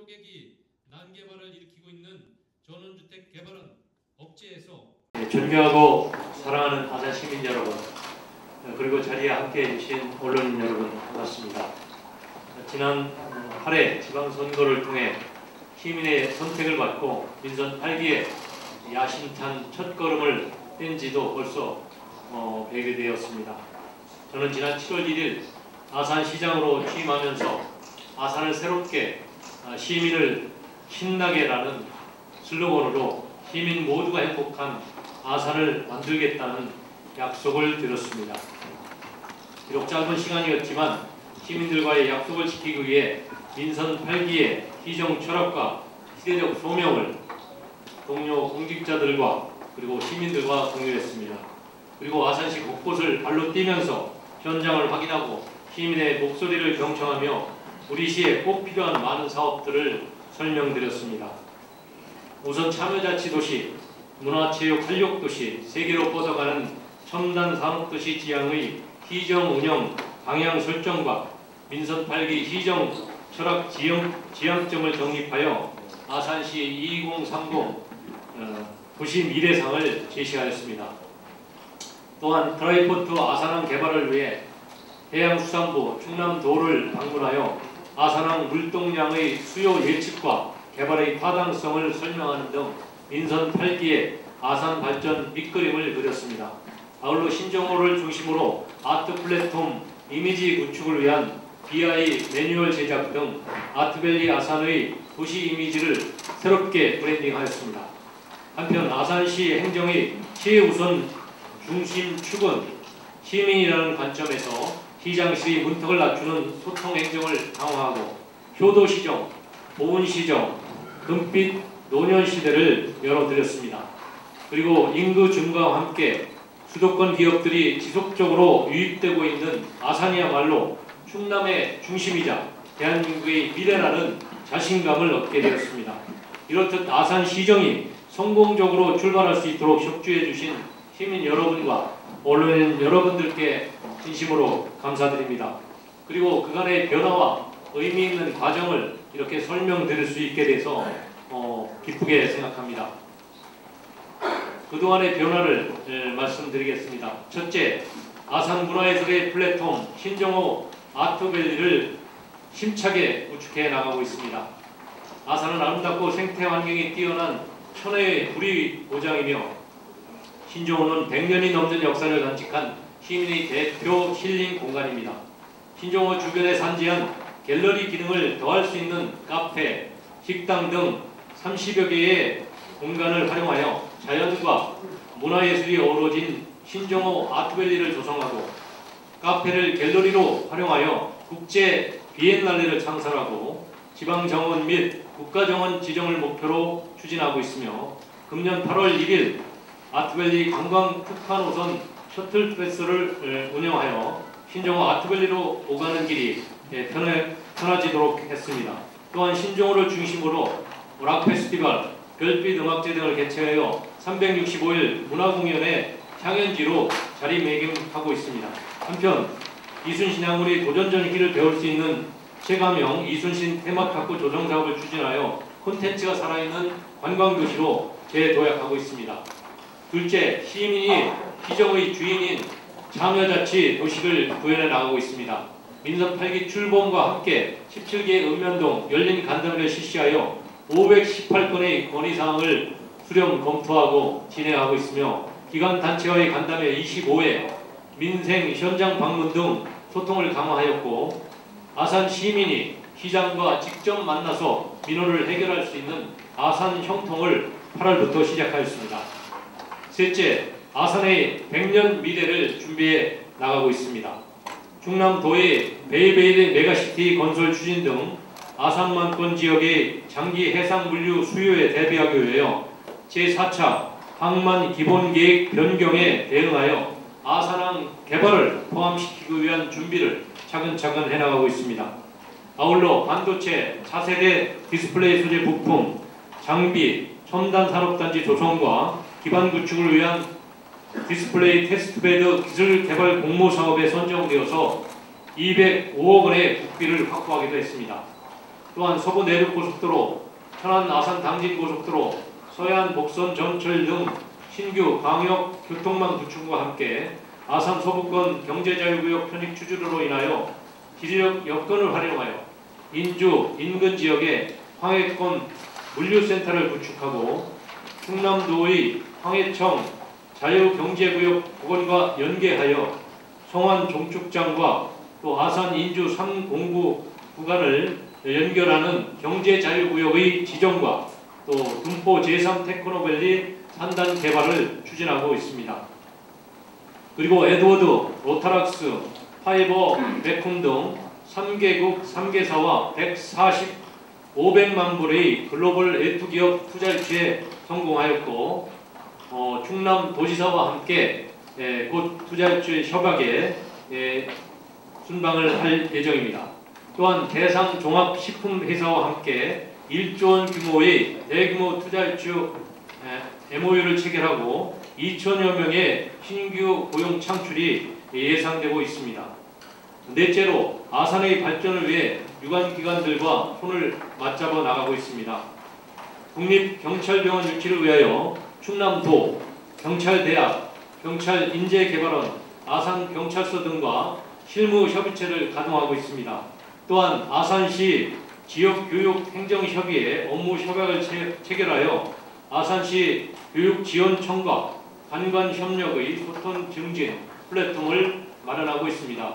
고객이 난개발을 일으키고 있는 전원주택 개발은 억제해서 존경하고 사랑하는 아산 시민 여러분, 그리고 자리에 함께해 주신 언론인 여러분, 반갑습니다. 지난 8회 지방선거를 통해 시민의 선택을 받고 민선 8기에 야심찬 첫걸음을 뗀 지도 벌써 100이 되었습니다. 저는 지난 7월 1일 아산시장으로 취임하면서 아산을 새롭게 시민을 신나게라는 슬로건으로 시민 모두가 행복한 아산을 만들겠다는 약속을 드렸습니다. 비록 짧은 시간이었지만 시민들과의 약속을 지키기 위해 민선 8기의 시정 철학과 시대적 소명을 동료 공직자들과 그리고 시민들과 공유했습니다. 그리고 아산시 곳곳을 발로 뛰면서 현장을 확인하고 시민의 목소리를 경청하며 우리 시에 꼭 필요한 많은 사업들을 설명드렸습니다. 우선 참여자치도시, 문화체육활력도시, 세계로 뻗어가는 첨단 산업도시 지향의 시정 운영 방향 설정과 민선 8기 시정 철학 지향점을 정립하여 아산시 2030 도시 미래상을 제시하였습니다. 또한 드라이포트 아산항 개발을 위해 해양수산부 충남도를 방문하여 아산항 물동량의 수요 예측과 개발의 타당성을 설명하는 등 민선 8기의 아산 발전 밑그림을 그렸습니다. 아울러 신정호를 중심으로 아트 플랫폼 이미지 구축을 위한 BI 매뉴얼 제작 등 아트밸리 아산의 도시 이미지를 새롭게 브랜딩하였습니다. 한편 아산시 행정의 최우선 중심 축은 시민이라는 관점에서 시장실의 문턱을 낮추는 소통 행정을 강화하고 효도시정, 보훈시정, 금빛 노년시대를 열어드렸습니다. 그리고 인구 증가와 함께 수도권 기업들이 지속적으로 유입되고 있는 아산이야말로 충남의 중심이자 대한민국의 미래라는 자신감을 얻게 되었습니다. 이렇듯 아산시정이 성공적으로 출발할 수 있도록 협조해 주신 시민 여러분과 언론인 여러분들께 진심으로 감사드립니다. 그리고 그간의 변화와 의미 있는 과정을 이렇게 설명드릴 수 있게 돼서 기쁘게 생각합니다. 그동안의 변화를 말씀드리겠습니다. 첫째, 아산 문화예술의 플랫폼 신정호 아트밸리를 힘차게 구축해 나가고 있습니다. 아산은 아름답고 생태 환경이 뛰어난 천혜의 구리고장이며 신정호는 100년이 넘는 역사를 간직한 시민의 대표 힐링 공간입니다. 신정호 주변에 산지한 갤러리 기능을 더할 수 있는 카페, 식당 등 30여 개의 공간을 활용하여 자연과 문화예술이 어우러진 신정호 아트밸리를 조성하고 카페를 갤러리로 활용하여 국제 비엔날레를 창설하고 지방정원 및 국가정원 지정을 목표로 추진하고 있으며 금년 8월 1일 아트밸리 관광 특화 노선 셔틀 패스를 운영하여 신정호 아트밸리로 오가는 길이 편해지도록 했습니다. 또한 신정호를 중심으로 락 페스티벌, 별빛 음악제 등을 개최하여 365일 문화공연의 향연지로 자리매김하고 있습니다. 한편 이순신 향물이 도전전기를 배울 수 있는 체감형 이순신 테마파크 조성사업을 추진하여 콘텐츠가 살아있는 관광도시로 재도약하고 있습니다. 둘째, 시민이 시정의 주인인 참여자치 도시를 구현해 나가고 있습니다. 민선 8기 출범과 함께 17개 읍면동 열린 간담회를 실시하여 518건의 건의사항을 수렴 검토하고 진행하고 있으며 기관단체와의 간담회 25회, 민생 현장 방문 등 소통을 강화하였고 아산 시민이 시장과 직접 만나서 민원을 해결할 수 있는 아산 형통을 8월부터 시작하였습니다. 셋째, 아산의 100년 미래를 준비해 나가고 있습니다. 충남도의 베이베이 메가시티 건설 추진 등 아산만권 지역의 장기 해상 물류 수요에 대비하기 위하여 제4차 항만 기본계획 변경에 대응하여 아산항 개발을 포함시키기 위한 준비를 차근차근 해나가고 있습니다. 아울러 반도체, 차세대 디스플레이 소재 부품, 장비, 첨단 산업단지 조성과 기반 구축을 위한 디스플레이 테스트베드 기술 개발 공모 사업에 선정되어서 205억 원의 국비를 확보하기도 했습니다. 또한 서부 내륙고속도로, 천안 아산 당진 고속도로, 서해안 복선 점철 등 신규 광역 교통망 구축과 함께 아산 서부권 경제자유구역 편입 추진으로 인하여 지리적 여건을 활용하여 인주 인근 지역에 황해권 물류센터를 구축하고 충남도의 황해청 자유경제구역 복원과 연계하여 성완 종축장과 또 아산 인주 3공구 구간을 연결하는 경제자유구역의 지정과 또 군포 제3테크노밸리 3단 개발을 추진하고 있습니다. 그리고 에드워드, 로타락스, 파이버, 메쿰 등 3개국 3개사와 500만 불의 글로벌 A2 기업 투자 유치에 성공하였고 충남 도지사와 함께 곧 투자 유치 협약에 순방을 할 예정입니다. 또한 대상 종합식품회사와 함께 1조 원 규모의 대규모 투자 유치 MOU를 체결하고 2천여 명의 신규 고용 창출이 예상되고 있습니다. 넷째로 아산의 발전을 위해 유관기관들과 손을 맞잡아 나가고 있습니다. 국립경찰병원 유치를 위하여 충남도, 경찰대학, 경찰인재개발원, 아산경찰서 등과 실무협의체를 가동하고 있습니다. 또한 아산시 지역교육행정협의회 업무협약을 체결하여 아산시 교육지원청과 간관협력의 소통 증진 플랫폼을 마련하고 있습니다.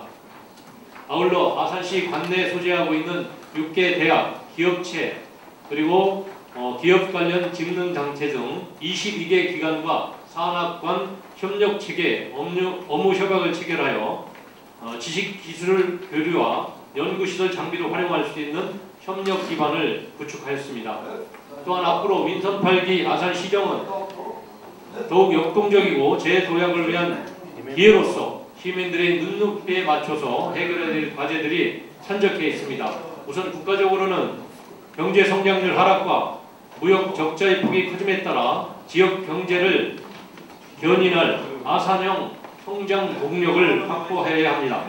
아울러 아산시 관내에 소재하고 있는 6개 대학, 기업체, 그리고 기업 관련 직능장체 등 22개 기관과 산학관 협력체계 업무 협약을 체결하여 지식기술 교류와 연구시설 장비를 활용할 수 있는 협력 기반을 구축하였습니다. 또한 앞으로 민선 8기 아산시정은 더욱 역동적이고 재도약을 위한 기회로서 시민들의 눈높이에 맞춰서 해결해야 될 과제들이 산적해 있습니다. 우선 국가적으로는 경제 성장률 하락과 무역 적자의 폭이 커짐에 따라 지역 경제를 견인할 아산형 성장 동력을 확보해야 합니다.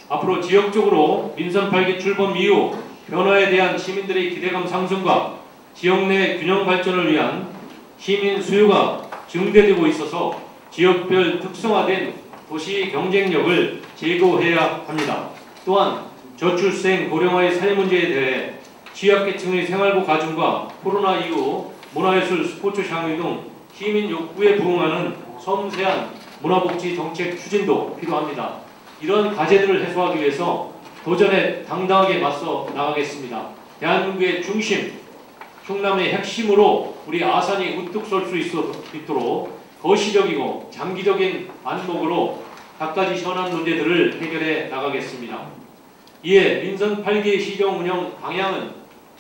앞으로 지역적으로 민선 8기 출범 이후 변화에 대한 시민들의 기대감 상승과 지역 내 균형 발전을 위한 시민 수요가 증대되고 있어서 지역별 특성화된 도시 경쟁력을 제고해야 합니다. 또한 저출생 고령화의 사회 문제에 대해 취약계층의 생활고 가중과 코로나 이후 문화예술 스포츠 향유 등 시민 욕구에 부응하는 섬세한 문화복지 정책 추진도 필요합니다. 이런 과제들을 해소하기 위해서 도전에 당당하게 맞서 나가겠습니다. 대한민국의 중심, 충남의 핵심으로 우리 아산이 우뚝 설 수 있도록 거시적이고 장기적인 안목으로 갖가지 현안 문제들을 해결해 나가겠습니다. 이에 민선 8기 시정 운영 방향은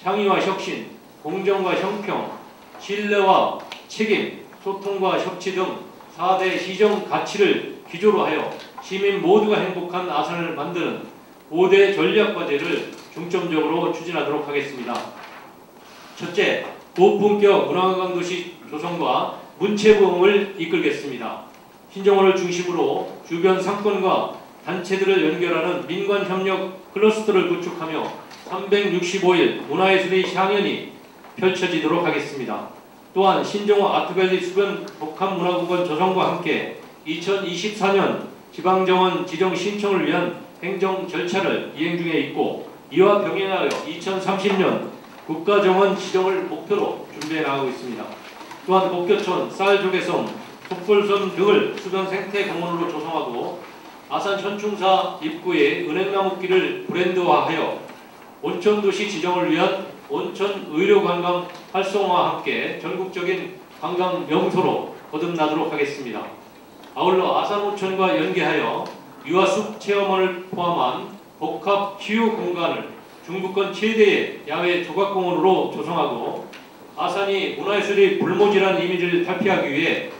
창의와 혁신, 공정과 형평, 신뢰와 책임, 소통과 협치 등 4대 시정 가치를 기조로 하여 시민 모두가 행복한 아산을 만드는 5대 전략 과제를 중점적으로 추진하도록 하겠습니다. 첫째, 고품격 문화관광도시 조성과 문체부흥을 이끌겠습니다. 신정원을 중심으로 주변 상권과 단체들을 연결하는 민관협력 클러스터를 구축하며 365일 문화예술의 향연이 펼쳐지도록 하겠습니다. 또한 신정호 아트밸리 수변 복합문화공간 조성과 함께 2024년 지방정원 지정 신청을 위한 행정 절차를 이행 중에 있고 이와 병행하여 2030년 국가정원 지정을 목표로 준비해 나가고 있습니다. 또한 복교촌, 쌀조개섬, 속골섬 등을 수변 생태공원으로 조성하고 아산 현충사 입구에 은행나무길을 브랜드화하여 온천도시 지정을 위한 온천 의료관광 활성화와 함께 전국적인 관광 명소로 거듭나도록 하겠습니다. 아울러 아산온천과 연계하여 유아숲 체험원을 포함한 복합 치유 공간을 중부권 최대의 야외 조각공원으로 조성하고 아산이 문화예술이 불모지란 이미지를 탈피하기 위해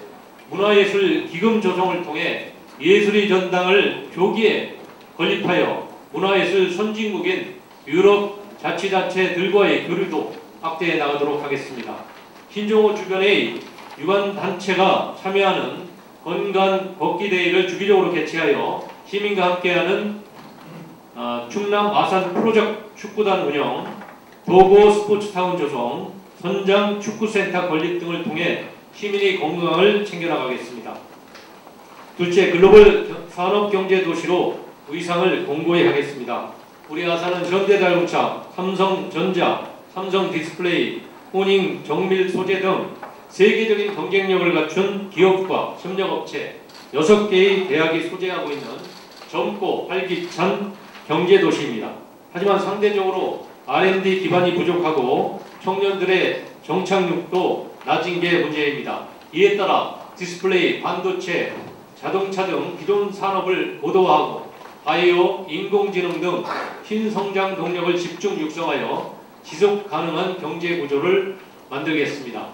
문화예술 기금 조성을 통해 예술의 전당을 조기에 건립하여 문화예술 선진국인 유럽 자치단체들과의 교류도 확대해 나가도록 하겠습니다. 신정호 주변의 유관단체가 참여하는 건강 걷기대회를 주기적으로 개최하여 시민과 함께하는 충남 아산 프로젝트 축구단 운영, 도보 스포츠타운 조성, 선장 축구센터 건립 등을 통해 시민의 건강을 챙겨나가겠습니다. 둘째, 글로벌 산업경제도시로 의상을 공고히 하겠습니다. 우리 아산은 현대자동차, 삼성전자, 삼성디스플레이, 호닝, 정밀 소재 등 세계적인 경쟁력을 갖춘 기업과 협력업체 6개의 대학이 소재하고 있는 젊고 활기찬 경제도시입니다. 하지만 상대적으로 R&D 기반이 부족하고 청년들의 정착률도 낮은 게 문제입니다. 이에 따라 디스플레이, 반도체, 자동차 등 기존 산업을 고도화하고 바이오, 인공지능 등 신성장 동력을 집중 육성하여 지속 가능한 경제 구조를 만들겠습니다.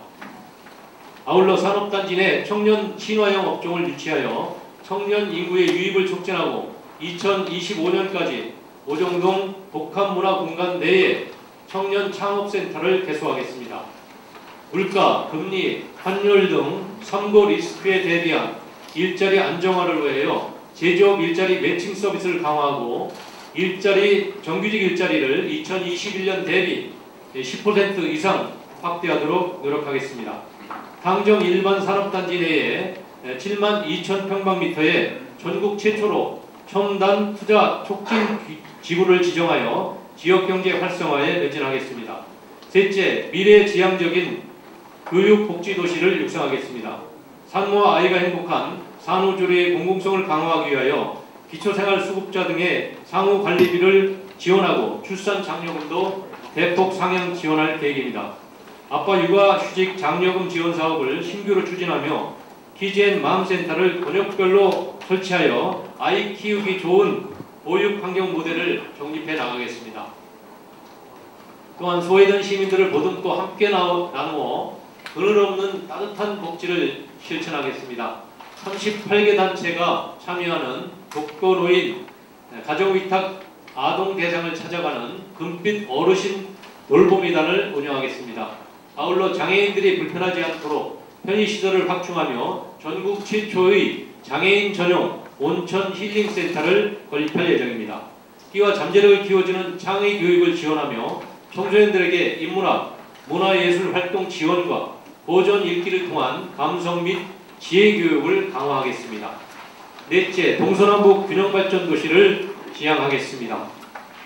아울러 산업단지 내 청년 친화형 업종을 유치하여 청년 인구의 유입을 촉진하고 2025년까지 오정동 복합문화공간 내에 청년 창업센터를 개소하겠습니다. 물가, 금리, 환율 등 삼고 리스크에 대비한 일자리 안정화를 위하여 제조업 일자리 매칭 서비스를 강화하고 정규직 일자리를 2021년 대비 10% 이상 확대하도록 노력하겠습니다. 당정 일반 산업단지 내에 7만 2천 평방미터의 전국 최초로 첨단 투자 촉진 지구를 지정하여 지역경제 활성화에 매진하겠습니다. 셋째, 미래지향적인 교육복지도시를 육성하겠습니다. 산모와 아이가 행복한 산후조리의 공공성을 강화하기 위하여 기초생활수급자 등의 상호관리비를 지원하고 출산 장려금도 대폭 상향 지원할 계획입니다. 아빠 육아 휴직 장려금 지원 사업을 신규로 추진하며 키즈앤맘센터를 권역별로 설치하여 아이 키우기 좋은 보육 환경 모델을 정립해 나가겠습니다. 또한 소외된 시민들을 보듬고 함께 나누어 그늘 없는 따뜻한 복지를 실천하겠습니다. 38개 단체가 참여하는 독거노인, 가정위탁 아동 대상을 찾아가는 금빛 어르신 돌보미단을 운영하겠습니다. 아울러 장애인들이 불편하지 않도록 편의시설을 확충하며 전국 최초의 장애인 전용 온천 힐링센터를 건립할 예정입니다. 끼와 잠재력을 키워주는 창의 교육을 지원하며 청소년들에게 인문학, 문화예술 활동 지원과 보존 읽기를 통한 감성 및 지혜 교육을 강화하겠습니다. 넷째, 동서남북 균형발전 도시를 지향하겠습니다.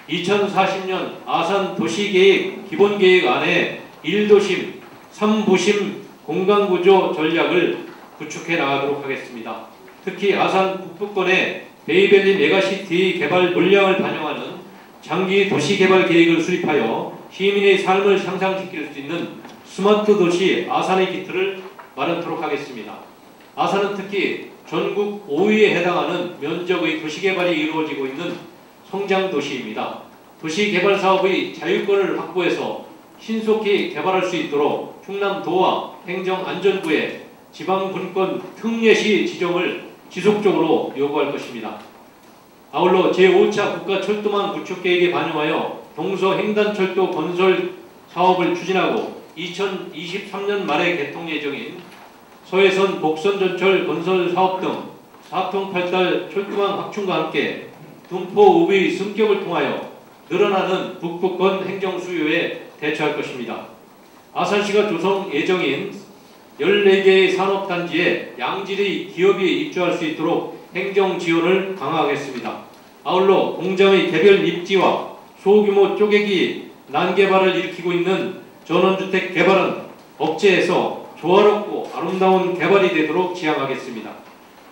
2040년 아산 도시계획 기본계획 안에 1도심, 3부심 공간구조 전략을 구축해 나가도록 하겠습니다. 특히 아산 북부권의 베이밸리 메가시티 개발 물량을 반영하는 장기 도시개발 계획을 수립하여 시민의 삶을 향상시킬 수 있는 스마트 도시 아산의 기틀을 마련토록 하겠습니다. 아산은 특히 전국 5위에 해당하는 면적의 도시개발이 이루어지고 있는 성장도시입니다. 도시개발 사업의 자유권을 확보해서 신속히 개발할 수 있도록 충남도와 행정안전부에 지방분권 특례시 지정을 지속적으로 요구할 것입니다. 아울러 제5차 국가철도망 구축계획에 반영하여 동서횡단철도 건설 사업을 추진하고 2023년 말에 개통 예정인 서해선 복선전철 건설 사업 등 사통팔달 철도망 확충과 함께 둔포읍의 승격을 통하여 늘어나는 북부권 행정 수요에 대처할 것입니다. 아산시가 조성 예정인 14개의 산업단지에 양질의 기업이 입주할 수 있도록 행정 지원을 강화하겠습니다. 아울러 공장의 개별 입지와 소규모 쪼개기 난개발을 일으키고 있는 전원주택 개발은 업체에서 조화롭고 아름다운 개발이 되도록 지향하겠습니다.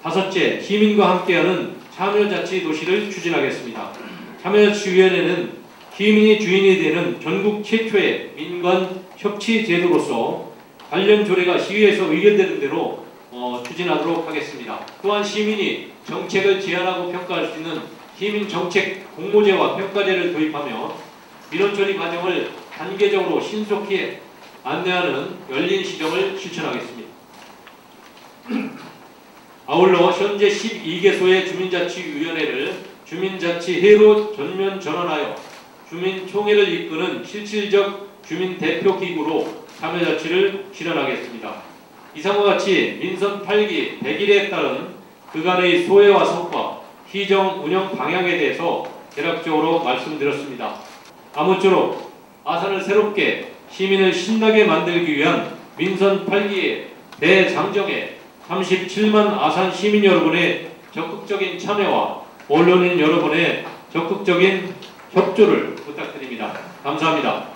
다섯째, 시민과 함께하는 참여자치도시를 추진하겠습니다. 참여자치위원회는 시민이 주인이 되는 전국 최초의 민관 협치 제도로서 관련 조례가 시의회에서 의결되는 대로 추진하도록 하겠습니다. 또한 시민이 정책을 제안하고 평가할 수 있는 시민정책 공모제와 평가제를 도입하며 민원처리 과정을 단계적으로 신속히 안내하는 열린 시정을 실천하겠습니다. 아울러 현재 12개소의 주민자치위원회를 주민자치회로 전면 전환하여 주민총회를 이끄는 실질적 주민대표기구로 참여자치를 실현하겠습니다. 이상과 같이 민선 8기 100일에 따른 그간의 소회와 성과, 시정 운영 방향에 대해서 대략적으로 말씀드렸습니다. 아무쪼록 아산을 새롭게 시민을 신나게 만들기 위한 민선 8기의 대장정에 37만 아산 시민 여러분의 적극적인 참여와 언론인 여러분의 적극적인 협조를 부탁드립니다. 감사합니다.